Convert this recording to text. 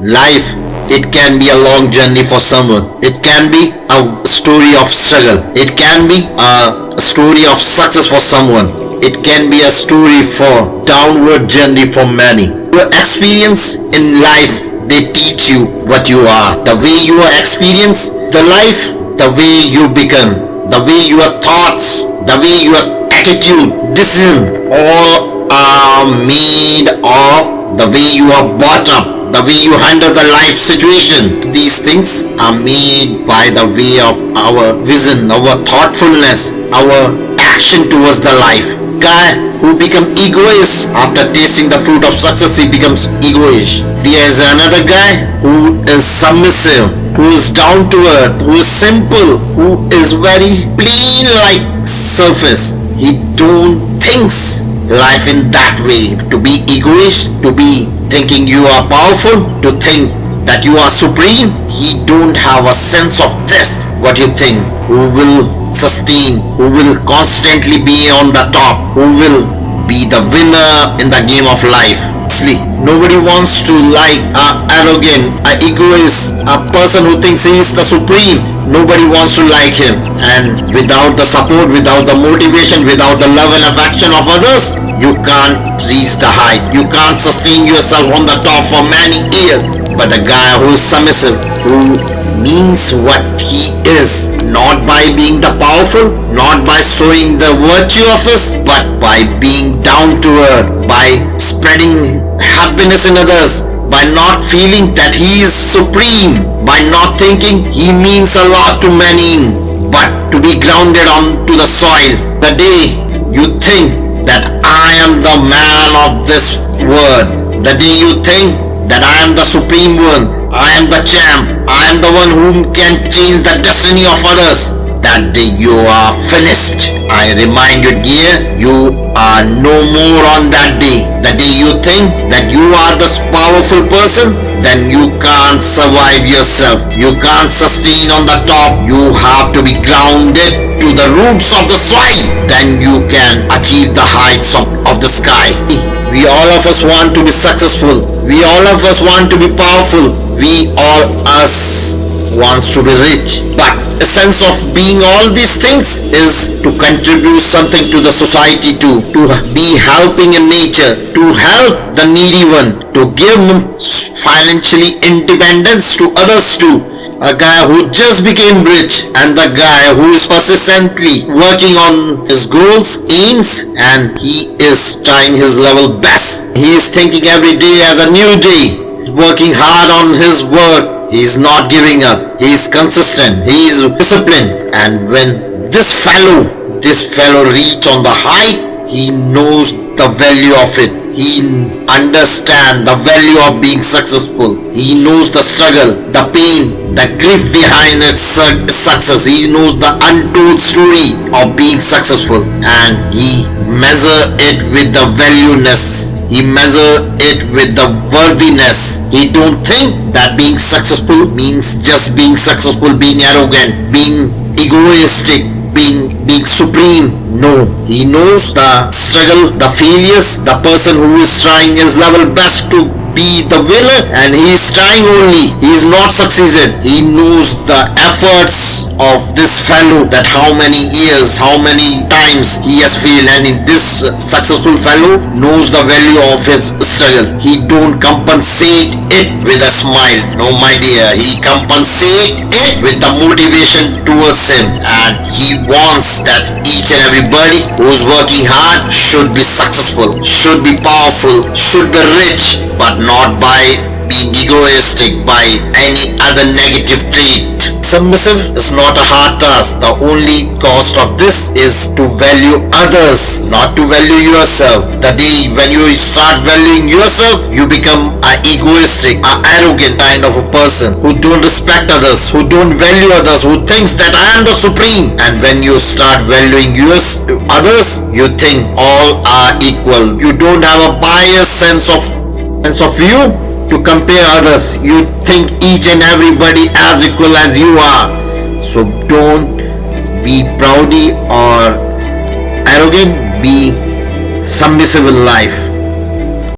Life, it can be a long journey for someone. It can be a story of struggle. It can be a story of success for someone. It can be a story for downward journey for many. Your experience in life, they teach you what you are. The way you experience the life, the way you become, the way your thoughts, the way your attitude, decision, all are made of the way you are brought up, the way you handle the life situation. These things are made by the way of our vision, our thoughtfulness, our action towards the life. Guy who become egoist after tasting the fruit of success, he becomes egoist. There is another guy who is submissive, who is down to earth, who is simple, who is very plain like surface. He don't thinks life in that way. To be egoist, to be thinking you are powerful, to think that you are supreme, he don't have a sense of this. What you think? Who will sustain? Who will constantly be on the top? Who will be the winner in the game of life? Nobody wants to like a arrogant, a egoist, a person who thinks he is the supreme. Nobody wants to like him. And without the support, without the motivation, without the love and affection of others, you can't reach the height. You can't sustain yourself on the top for many years. But the guy who is submissive, who means what he is, not by being the powerful, not by showing the virtue of us, but by being down to earth, by spreading happiness in others, by not feeling that he is supreme, by not thinking he means a lot to many, but to be grounded onto the soil. The day you think that I am the man of this world, the day you think that I am the supreme one, I am the champ, I am the one who can change the destiny of others, that day you are finished. I remind you, dear, you are no more on that day. The day you think that you are this powerful person, then you can't survive yourself. You can't sustain on the top. You have to be grounded to the roots of the soil. Then you can achieve the heights of the sky. We all of us want to be successful. We all of us want to be powerful. We all us wants to be rich. But the sense of being all these things is to contribute something to the society, to be helping in nature, to help the needy one, to give financially independence to others too. A guy who just became rich and the guy who is persistently working on his goals, aims, and he is trying his level best. He is thinking every day as a new day, working hard on his work. He is not giving up. He is consistent. He is disciplined. And when this fellow reach on the height, he knows the value of it. He understands the value of being successful. He knows the struggle, the pain, the grief behind its success. He knows the untold story of being successful, and he measure it with the valueness. He measure it with the worthiness. He don't think that being successful means just being successful, being arrogant, being egoistic, being supreme. No, he knows the struggle, the failures, the person who is trying his level best to be the winner, and he is trying only, he is not succeeded. He knows the efforts of this fellow, that how many years, how many times he has failed, and in this successful fellow knows the value of his struggle. He don't compensate it with a smile. No, my dear, he compensate it with the motivation towards him, and he wants that each and everybody who is working hard should be successful, should be powerful, should be rich, but not by being egoistic, by any other negative trait. Submissive is not a hard task. The only cost of this is to value others, not to value yourself. The day when you start valuing yourself, you become an egoistic, an arrogant kind of a person who don't respect others, who don't value others, who thinks that I am the supreme. And when you start valuing others, you think all are equal. You don't have a biased sense of you to compare others. You think each and everybody as equal as you are. So don't be proudy or arrogant, be submissive in life.